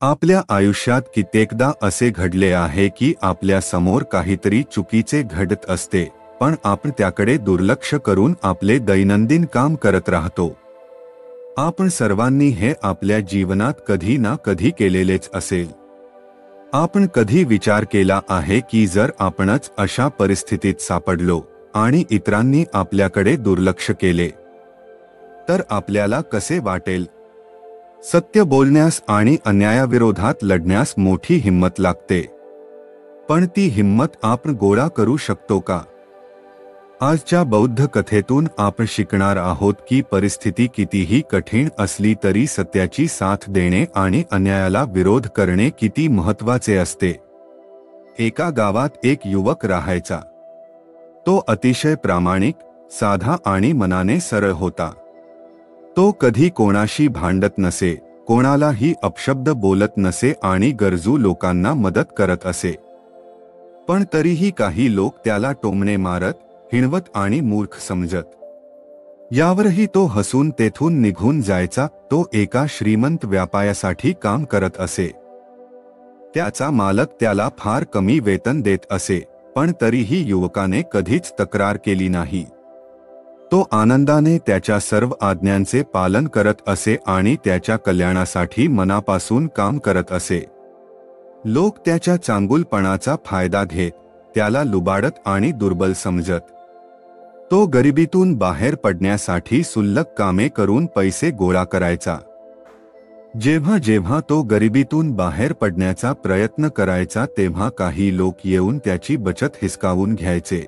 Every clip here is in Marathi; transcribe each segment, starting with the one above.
आपल्या आयुष्यात कित्येकदा असे घडले आहे की आपल्या समोर काहीतरी चुकीचे घडत असते, पण आपण त्याकडे दुर्लक्ष करून आपले दैनंदिन काम करत राहतो. आपण सर्वांनी हे आपल्या जीवनात कधी ना कधी केलेलेच असेल. आपण कधी विचार केला आहे की जर आपणच अशा परिस्थितीत सापडलो आणि इतरांनी आपल्याकडे दुर्लक्ष केले तर आपल्याला कसे वाटेल? सत्य बोलण्यास आणि अन्यायाविरोधात लढण्यास मोठी हिम्मत लागते, पण ती हिम्मत आपण गोळा करू शकतो का? आजच्या बौद्ध कथेतून आपण शिकणार आहोत की परिस्थिती कितीही कठीण असली तरी सत्याची साथ देणे आणि अन्यायाला विरोध करणे किती महत्त्वाचे असते. एका गावात एक युवक राहायचा. तो अतिशय प्रामाणिक, साधा आणि मनाने सरळ होता. तो कधी कोणाशी भांडत नसे, कोणालाही अपशब्द बोलत नसे आणि गरजू लोकांना मदत करत असे. पण तरीही काही लोक त्याला टोमणे मारत, हिणवत आणि मूर्ख समजत. यावरही तो हसून तेथून निघून जायचा. तो एका श्रीमंत व्यापाऱ्यासाठी काम करत असे. त्याचा मालक त्याला फार कमी वेतन देत असे, पण तरीही युवकाने कधीच तक्रार केली नाही. तो आनंदाने त्याच्या सर्व आज्ञांचे पालन करत असे आणि त्याच्या कल्याणासाठी मनापासून काम करत असे. लोक त्याच्या चांगुलपणाचा फायदा घेत, त्याला लुबाडत आणि दुर्बल समजत. तो गरिबीतून बाहेर पडण्यासाठी सुल्लक कामे करून पैसे गोळा करायचा. जेव्हा जेव्हा तो गरिबीतून बाहेर पडण्याचा प्रयत्न करायचा तेव्हा काही लोक येऊन त्याची बचत हिसकावून घ्यायचे.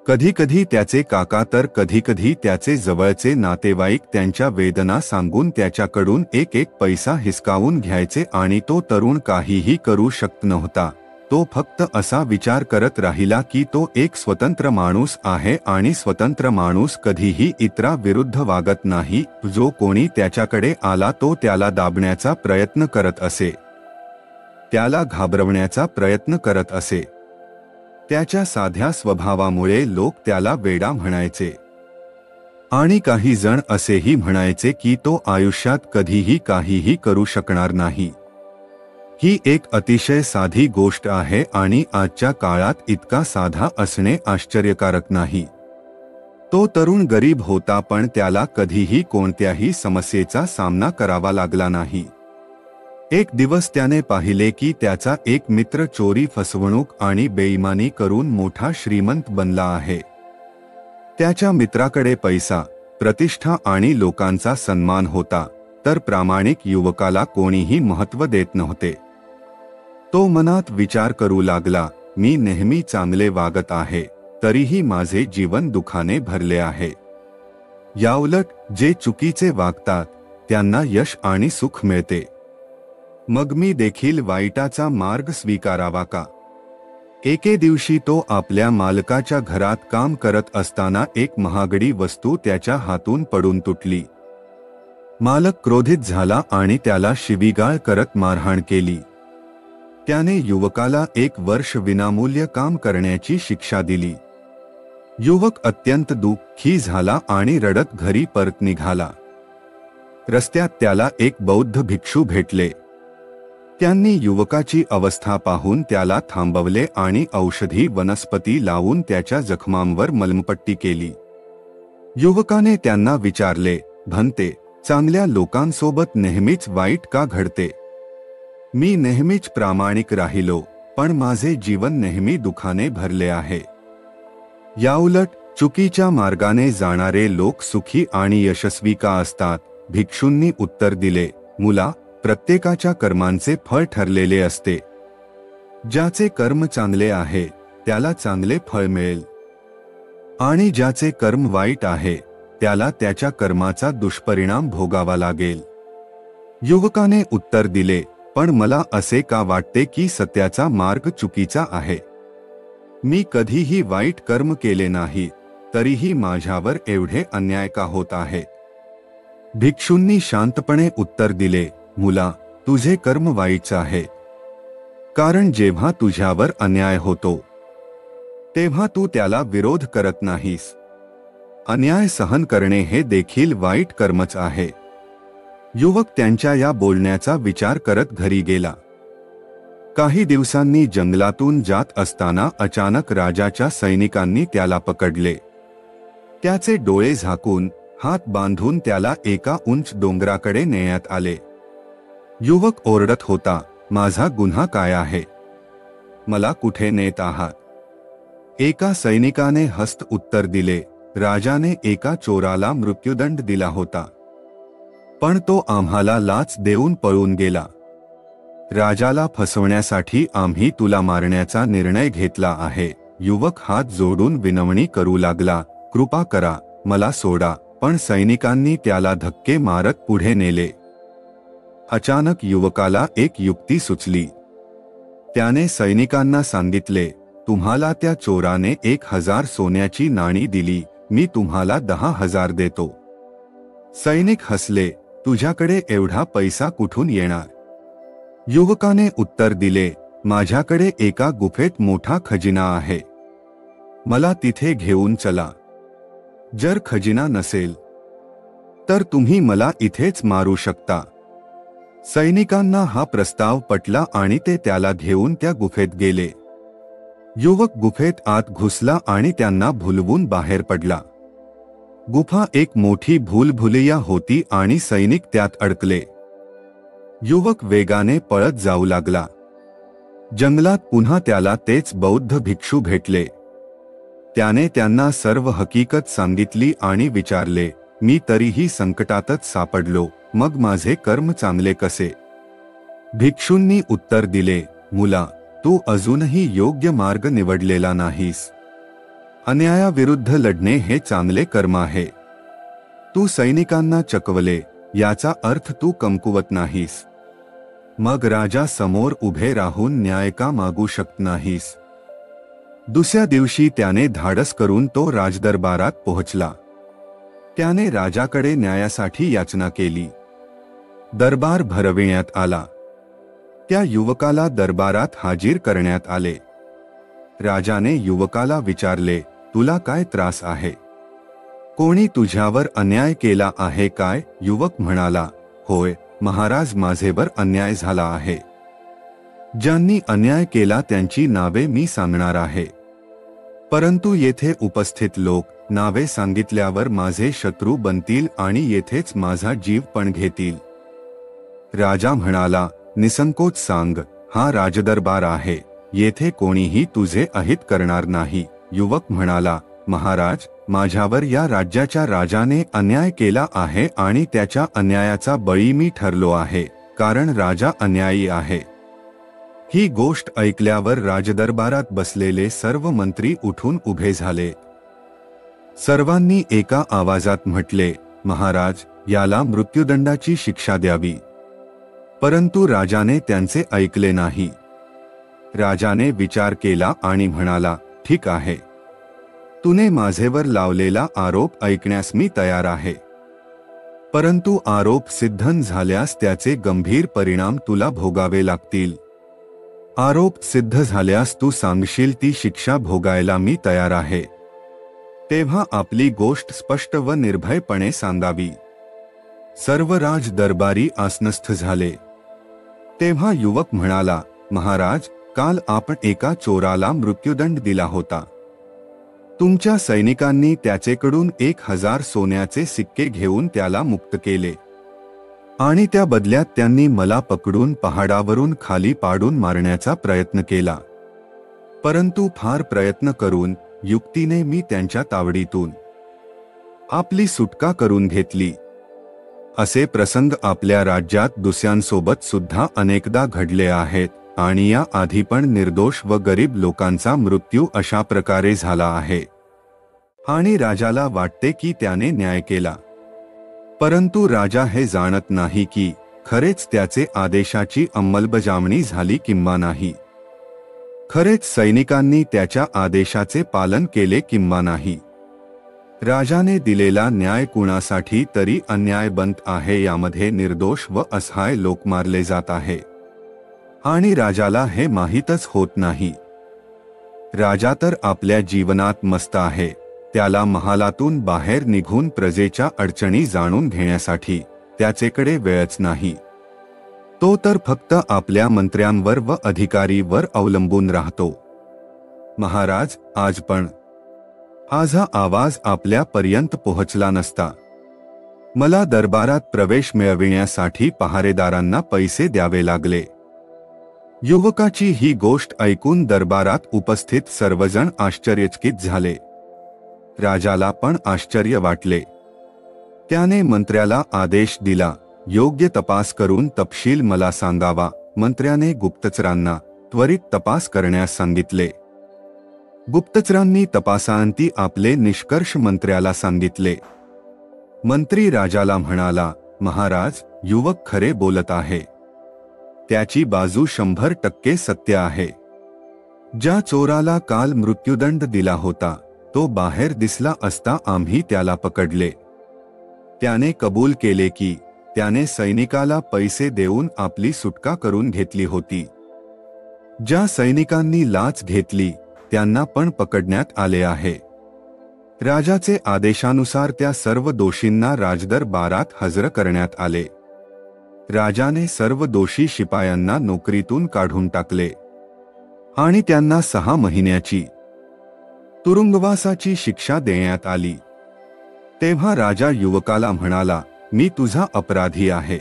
कधीकधी त्याचे काका तर कधीकधी त्याचे जवळचे नातेवाईक त्यांच्या वेदना सांगून त्याच्याकडून एक एक पैसा हिसकावून घ्यायचे आणि तो तरुण काहीही करू शकत नव्हता. तो फक्त असा विचार करत राहिला की तो एक स्वतंत्र माणूस आहे आणि स्वतंत्र माणूस कधीही इतरांविरुद्ध वागत नाही. जो कोणी त्याच्याकडे आला तो त्याला दाबण्याचा प्रयत्न करत असे, त्याला घाबरवण्याचा प्रयत्न करत असे. त्याच्या साध्या स्वभावामुळे लोक त्याला वेडा म्हणायचे आणि काही जण असेही म्हणायचे की तो आयुष्यात कधीही काहीही करू शकणार नाही. ही एक अतिशय साधी गोष्ट आहे आणि आजच्या काळात इतका साधा असणे आश्चर्यकारक नाही. तो तरुण गरीब होता, पण त्याला कधीही कोणत्याही समस्येचा सामना करावा लागला नाही. एक दिवस त्याने पाहिले की त्याचा एक मित्र चोरी, फसवणूक आणि बेईमानी करून मोठा श्रीमंत बनला आहे. त्याच्या मित्राकडे पैसा, प्रतिष्ठा आणि लोकांचा सन्मान होता, तर प्रामाणिक युवकाला कोणीही महत्त्व देत नव्हते. तो मनात विचार करू लागला, मी नेहमी चांगले वागत आहे, तरीही माझे जीवन दुःखाने भरले आहे. याउलट जे चुकीचे वागतात त्यांना यश आणि सुख मिळते. मग मी देखील वाईटाचा मार्ग स्वीकारावा का? एके दिवशी तो आपल्या मालकाच्या घरात काम करत असताना एक महागडी वस्तू त्याच्या हातून पडून तुटली. मालक क्रोधित झाला आणि त्याला शिवीगाळ करत मारहाण केली. त्याने युवकाला 1 वर्ष विनामूल्य काम करण्याची शिक्षा दिली. युवक अत्यंत दुःखी झाला आणि रडत घरी परत निघाला. रस्त्यात त्याला एक बौद्ध भिक्षू भेटले. त्यांनी युवकाची अवस्था पाहून त्याला थांबवले आणि औषधी वनस्पती लावून त्याच्या जखमांवर मलमपट्टी केली. युवकाने त्यांना विचारले, भंते, चांगल्या लोकांसोबत नेहमीच वाईट का घडते? मी नेहमीच प्रामाणिक राहिलो, पण माझे जीवन नेहमी दुःखाने भरले आहे. याउलट चुकीच्या मार्गाने जाणारे लोक सुखी आणि यशस्वी का असतात? भिक्षूंनी उत्तर दिले, मुला, प्रत्येकाच्या कर्मांचे फळ ठरलेले असते. ज्याचे कर्म चांगले आहे त्याला चांगले फळ मिळेल आणि ज्याचे कर्म वाईट आहे त्याला त्याच्या कर्माचा दुष्परिणाम भोगावा लागेल. युवकाने उत्तर दिले, पण मला असे का वाटते की सत्याचा मार्ग चुकीचा आहे? मी कधीही वाईट कर्म केले नाही, तरीही माझ्यावर एवढे अन्याय का होत आहे? भिक्षूंनी शांतपणे उत्तर दिले, मुला, तुझे कर्म वाईट आहे. कारण जेव्हा तुझ्यावर अन्याय होतो तेव्हा तू त्याला विरोध करत नाहीस. अन्याय सहन करणे हे देखील वाईट कर्मच आहे. युवक त्यांच्या या बोलण्याचा विचार करत घरी गेला. काही दिवसांनी जंगलातून जात असताना अचानक राजाच्या सैनिकांनी त्याला पकडले. त्याचे डोळे झाकून हात बांधून त्याला एका उंच डोंगराकडे नेण्यात आले. युवक ओरडत होता, माझा गुन्हा काय आहे? मला कुठे नेत आहात? एका सैनिकाने हस्त उत्तर दिले, राजाने एका चोराला मृत्यूदंड दिला होता, पण तो आम्हाला लाच देऊन पळून गेला. राजाला फसवण्यासाठी आम्ही तुला मारण्याचा निर्णय घेतला आहे. युवक हात जोडून विनवणी करू लागला, कृपा करा, मला सोडा. पण सैनिकांनी त्याला धक्के मारत पुढे नेले. अचानक युवकाला एक युक्ती सुचली. त्याने सैनिकांना सांगितले, तुम्हाला त्या चोराने 1000 सोन्याची नाणी दिली, मी तुम्हाला 10,000 देतो. सैनिक हसले, तुझ्याकडे एवढा पैसा कुठून येणार? युवकाने उत्तर दिले, माझ्याकडे एका गुफेत मोठा खजिना आहे, मला तिथे घेऊन चला. जर खजिना नसेल तर तुम्ही मला इथेच मारू शकता. सैनिकांना हा प्रस्ताव पटला आणि ते त्याला घेऊन त्या गुफेत गेले. युवक गुफेत आत घुसला आणि त्यांना भुलवून बाहेर पडला. गुफा एक मोठी भूलभुलैया होती आणि सैनिक त्यात अडकले. युवक वेगाने पळत जाऊ लागला. जंगलात पुन्हा त्याला तेच बौद्ध भिक्षू भेटले. त्याने त्यांना सर्व हकीकत सांगितली आणि विचारले, मी तरीही संकटातच सापडलो, मग माझे कर्म चांगले कसे? भिक्षूंनी उत्तर दिले, मुला, तू अजूनही योग्य मार्ग निवडलेला नाहीस. अन्यायाविरुद्ध लढणे हे चांगले कर्म आहे. तू सैनिकांना चकवले, याचा अर्थ तू कमकुवत नाहीस. मग राजा समोर उभे राहून न्याय का मागू शकत नाहीस? दुसऱ्या दिवशी त्याने धाडस करून तो राजदरबारात पोहोचला. त्याने राजाकडे न्यायासाठी याचना केली. दरबार भरविण्यात आला. त्या युवकाला दरबारात हाजीर करण्यात आले. राजाने युवकाला विचारले, तुला काय त्रास आहे? कोणी तुझ्यावर अन्याय केला आहे काय? युवक म्हणाला, होय महाराज, माझेवर अन्याय झाला आहे. ज्यांनी अन्याय केला त्यांची नावे मी सांगणार आहे. परंतु येथे उपस्थित लोक नावे सांगितल्यावर माझे शत्रू बनतील आणि येथेच माझा जीव पण घेतील. राजा म्हणाला, निसंकोच सांग, हा राजदरबार आहे, येथे कोणीही तुझे अहित करणार नाही. युवक म्हणाला, महाराज, माझ्यावर या राज्याच्या राजाने अन्याय केला आहे आणि त्याच्या अन्यायाचा बळी मी ठरलो आहे, कारण राजा अन्यायी आहे. ही गोष्ट ऐकल्यावर राजदरबारात बसलेले सर्व मंत्री उठून उभे झाले. सर्वांनी एका आवाजात म्हटले, महाराज, याला मृत्यूदंडाची शिक्षा द्यावी. परंतु राजाने त्यांचे ऐकले नाही. राजाने विचार केला आणि म्हणाला, ठीक आहे, तूने माझेवर लावलेला आरोप ऐकण्यास मी तयार आहे. परंतु आरोप सिद्ध झाल्यास त्याचे गंभीर परिणाम तुला भोगावे लागतील. आरोप सिद्ध झाल्यास तू सांगशील ती शिक्षा भोगायला मी तयार आहे. तेव्हा आपली गोष्ट स्पष्ट व निर्भयपणे सांगावी. सर्व राज दरबारी आसनस्थ झाले. तेव्हा युवक म्हणाला, महाराज, काल आपण एका चोराला मृत्यूदंड दिला होता. तुमच्या सैनिकांनी त्याचेकडून 1000 सोन्याचे सिक्के घेऊन त्याला मुक्त केले आणि त्या बदल्यात त्यांनी मला पकडून पहाडावरून खाली पाडून मारण्याचा प्रयत्न केला. परंतु फार प्रयत्न करून युक्तीने मी त्यांच्या तावडीतून आपली सुटका करून घेतली. असे प्रसंग आपल्या राज्यात दुसऱ्यांसोबत सुद्धा अनेकदा घडले आहेत आणि या आधी पण निर्दोष व गरीब लोकांचा मृत्यू अशा प्रकारे झाला आहे. आणि राजाला वाटते की त्याने न्याय केला. परंतु राजा हे जाणत नाही की खरेच त्याचे आदेशाची अंमलबजावणी झाली किंवा नाही. खरेच सैनिकांनी त्याच्या आदेशाचे पालन केले किंवा नाही. राजाने दिलेला न्याय कुणासाठी तरी अन्याय बनत आहे. यामध्ये निर्दोष व असहाय लोक मारले जात आहे आणि राजाला हे माहीतच होत नाही. राजा तर आपल्या जीवनात मस्त आहे. त्याला महालातून बाहेर निघून प्रजेच्या अडचणी जाणून घेण्यासाठी त्याचेकडे वेळच नाही. तो तर फक्त आपल्या मंत्र्यांवर व अधिकारीवर अवलंबून राहतो. महाराज, आज हा आवाज आपल्यापर्यंत पोहोचला नसता. मला दरबारात प्रवेश मिळविण्यासाठी पहारेदारांना पैसे द्यावे लागले. युवकाची ही गोष्ट ऐकून दरबारात उपस्थित सर्वजण आश्चर्यचकित झाले. राजाला पण आश्चर्य वाटले. त्याने मंत्र्याला आदेश दिला, योग्य तपास करून तपशील मला सांगावा. मंत्र्याने गुप्तचरांना त्वरित तपास करण्यास सांगितले. गुप्तचरांनी तपासांती आपले निष्कर्ष मंत्र्याला सांगितले. मंत्री राजाला म्हणाला, महाराज, युवक खरे बोलत आहे. त्याची बाजू 100% सत्य आहे. ज्या चोराला काल मृत्युदंड दिला होता तो बाहेर दिसला असता आम्ही त्याला पकडले. त्याने कबूल केले की त्याने सैनिकाला पैसे देऊन आपली सुटका करून घेतली होती. ज्या सैनिकांनी लाच घेतली त्यांना पण पकडण्यात आले आहे. राजाचे आदेशानुसार त्या सर्व दोषींना राजदरबारात हजर करण्यात आले. राजाने सर्व दोषी शिपायांना नोकरीतून काढून टाकले आणि त्यांना 6 महिन्याची तुरुंगवासाची शिक्षा देण्यात आली. तेव्हा राजा युवकाला म्हणाला, मी तुझा अपराधी आहे.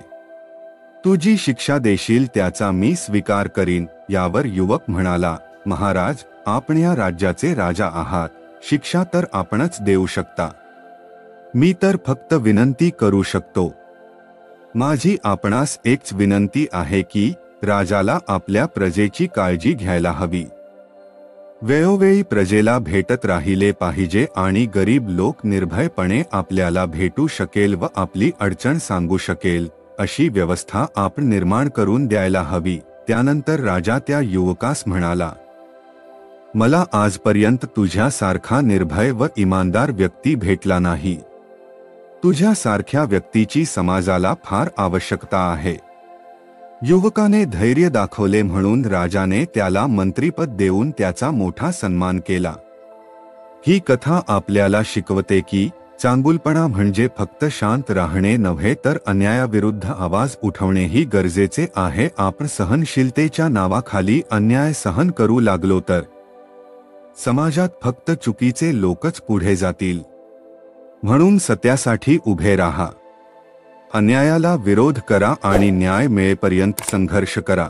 तुझी शिक्षा देशील त्याचा मी स्वीकार करीन. यावर युवक म्हणाला, महाराज, आपण या राज्याचे राजा आहात. शिक्षा तर आपणच देऊ शकता. मी तर फक्त विनंती करू शकतो. माझी आपणास एकच विनंती आहे की राजाला आपल्या प्रजेची काळजी घ्यायला हवी. वेळोवेळी प्रजेला भेटत राहिले पाहिजे आणि गरीब लोक निर्भयपणे आपल्याला भेटू शकेल व आपली अडचण सांगू शकेल अशी व्यवस्था आपण निर्माण करून द्यायला हवी. त्यानंतर राजा त्या युवकास म्हणाला, मला आजपर्यंत तुझ्यासारखा निर्भय व इमानदार व्यक्ती भेटला नाही. तुझ्यासारख्या व्यक्तीची समाजाला फार आवश्यकता आहे. युवकाने धैर्य दाखवले म्हणून राजाने त्याला मंत्रीपद देऊन त्याचा मोठा सन्मान केला. ही कथा आपल्याला शिकवते की चांगुलपणा म्हणजे फक्त शांत राहणे नव्हे तर अन्यायाविरुद्ध आवाज उठवणेही गरजेचे आहे. आपण सहनशीलतेच्या नावाखाली अन्याय सहन करू लागलो तर समाजात फक्त चुकीचे लोकच पुढे जातील. म्हणून सत्यासाठी उभे राहा. अन्यायाला विरोध करा आणि न्याय मिळेपर्यंत संघर्ष करा.